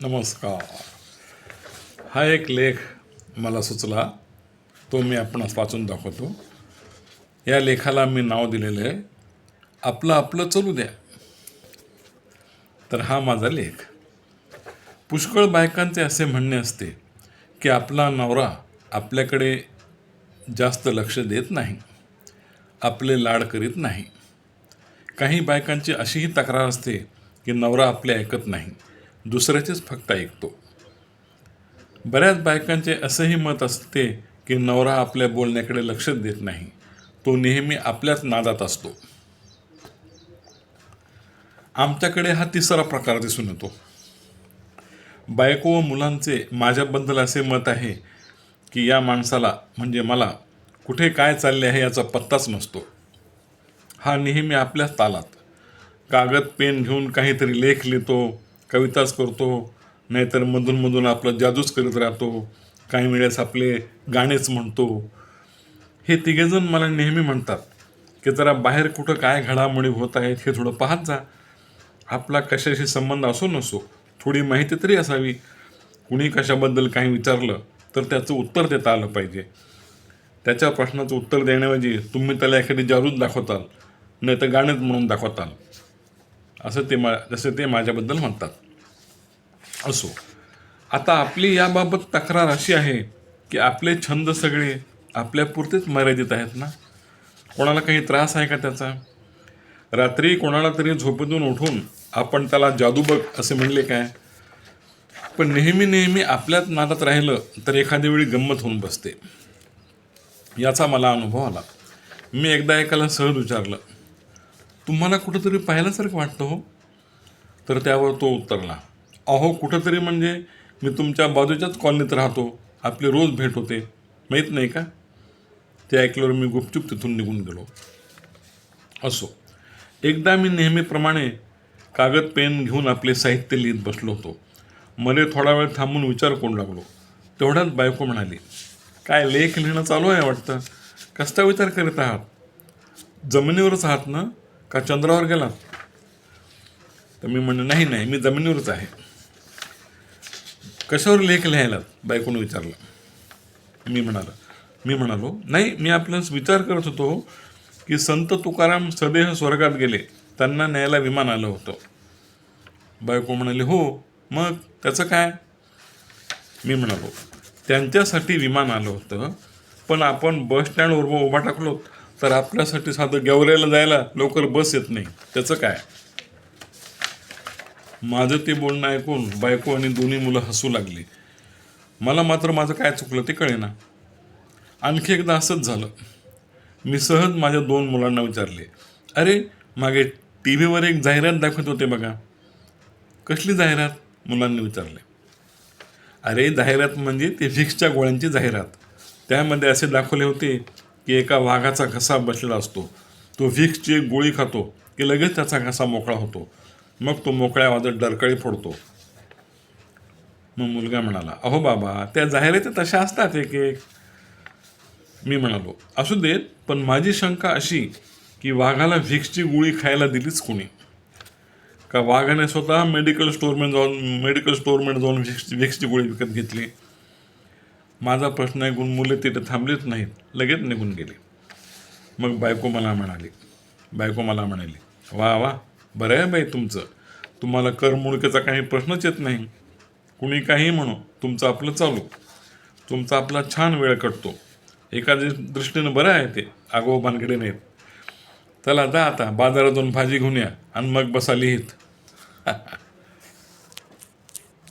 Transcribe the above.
नमस्कार. हा एक लेख मला सुचला, तो मी आपणास वाचून दाखवतो. या लेखाला मी नाव दिलेलं आहे, आपलं आपलं चलू द्या. तर हा माझा लेख. पुष्कळ बायकांचे असे म्हणणे असते की आपला नवरा आपल्याकडे जास्त लक्ष देत नाही, आपले लाड करीत नाही. काही बायकांची अशीही तक्रार असते की नवरा आपले ऐकत नाही, दुसऱ्याचेच फक्त ऐकतो. बऱ्याच बायकांचे असंही मत असते की नवरा आपल्या बोलण्याकडे लक्ष देत नाही, तो नेहमी आपल्याच नादात असतो. आमच्याकडे हा तिसरा प्रकार दिसून येतो. बायको व मुलांचे माझ्याबद्दल असे मत आहे की या माणसाला म्हणजे मला कुठे काय चालले आहे याचा पत्ताच नसतो. हा नेहमी आपल्याच तालात, कागद पेन घेऊन काहीतरी लेख लिहितो, कविताच करतो, नाहीतर मधून आपलं जादूच करीत राहतो, काही वेळेस आपले गाणेच म्हणतो. हे तिघेजण मला नेहमी म्हणतात की जरा बाहेर कुठं काय घडामोडी होत आहेत हे थोडं पाहत जा. आपला कशाशी संबंध असो नसो, थोडी माहिती तरी असावी. कुणी कशाबद्दल काही विचारलं तर त्याचं उत्तर देता आलं पाहिजे. त्याच्या प्रश्नाचं उत्तर देण्याऐवजी तुम्ही त्याला एखादी जादूच दाखवताल, नाही तर गाणंच म्हणून दाखवताल, जसं ते माझ्याबद्दल म्हणतात. असो, आता आपली याबाबत तक्रार अशी आहे की आपले छंद सगळे आपल्यापुरतेच मर्यादित आहेत ना. कोणाला काही त्रास आहे का त्याचा? रात्री कोणाला तरी झोपेतून उठून आपण त्याला जादू बघ असे म्हणले काय? पण नेहमी आपल्याच नादात राहिलं तर एखाद्या वेळी गंमत होऊन बसते. याचा मला अनुभव आला. मी एकदा एकाला सहज विचारलं, तुम्हाला कुठंतरी पाहिल्यासारखं वाटतं हो? तर त्यावर तो उत्तरला, अहो कुठंतरी म्हणजे मी तुमच्या बाजूच्याच कॉलनीत राहतो, आपली रोज भेट होते, माहीत नाही का? ते ऐकल्यावर मी गुपचूप तिथून निघून गेलो. असो, एकदा मी नेहमीप्रमाणे कागद पेन घेऊन आपले साहित्य लिहित बसलो होतो. मध्ये थोडा वेळ थांबून विचार करू लागलो. तेवढ्यात बायको म्हणाली, काय लेख लिहिणं चालू आहे वाटतं, कसला विचार करीत आहात? जमिनीवरच आहात ना, का चंद्रावर गेलात? तर मी म्हणलं, नाही मी जमिनीवरच आहे. कशावर लेख लिहायला? बायकोनं विचारलं. मी म्हणालो, नाही, मी आपल्यास विचार करत होतो की संत तुकाराम सदेह स्वर्गात गेले, त्यांना न्यायला विमान आलं होतं. बायको म्हणाली, हो मग त्याचं काय? मी म्हणालो, त्यांच्यासाठी विमान आलं होतं, पण आपण बस स्टँडवर उभा टाकलो तर आपल्यासाठी साधं गेवरायला जायला लवकर बस येत नाही, त्याचं काय? माझं ते बोलणं ऐकून बायको आणि दोन्ही मुलं हसू लागली. मला मात्र माझं काय चुकलं ते कळेना. आणखी एकदा असंच झालं. मी सहज माझ्या 2 मुलांना विचारले, अरे मागे टी व्हीवर एक जाहिरात दाखवत होते बघा. कसली जाहिरात? मुलांनी विचारले. अरे जाहिरात म्हणजे ते व्हिक्सच्या गोळ्यांची जाहिरात. त्यामध्ये असे दाखवले होते की एका वाघाचा घसा बसलेला असतो, तो व्हिक्सची एक गोळी खातो की लगेच त्याचा घसा मोकळा होतो, मग तो मोकळ्या आवाजात डरकाळी फोडतो. मग मुलगा म्हणाला, अहो बाबा, त्या जाहिराती तशा असतात एक एक. मी म्हणालो, असू देत, पण माझी शंका अशी की वाघाला व्हिक्सची गोळी खायला दिलीच कोणी? का वाघाने स्वतः मेडिकल स्टोअरमध्ये जाऊन व्हिक्सची गोळी विकत घेतली? माझा प्रश्न ऐकून मुले तिथे थांबलीच नाहीत, लगेच निघून गेले. मग बायको मला म्हणाली, वा बरं आहे बाई तुमचं, तुम्हाला करमुळकेचा काही प्रश्नच येत नाही. कुणी काही म्हणो, तुमचं आपलं चालू, तुमचा आपला छान वेळ कटतो. एका दृष्टीनं बरं आहे ते, आगो भानगडे नाहीत. चला जा आता बाजारातून भाजी घेऊन या आणि मग बसा लिहित.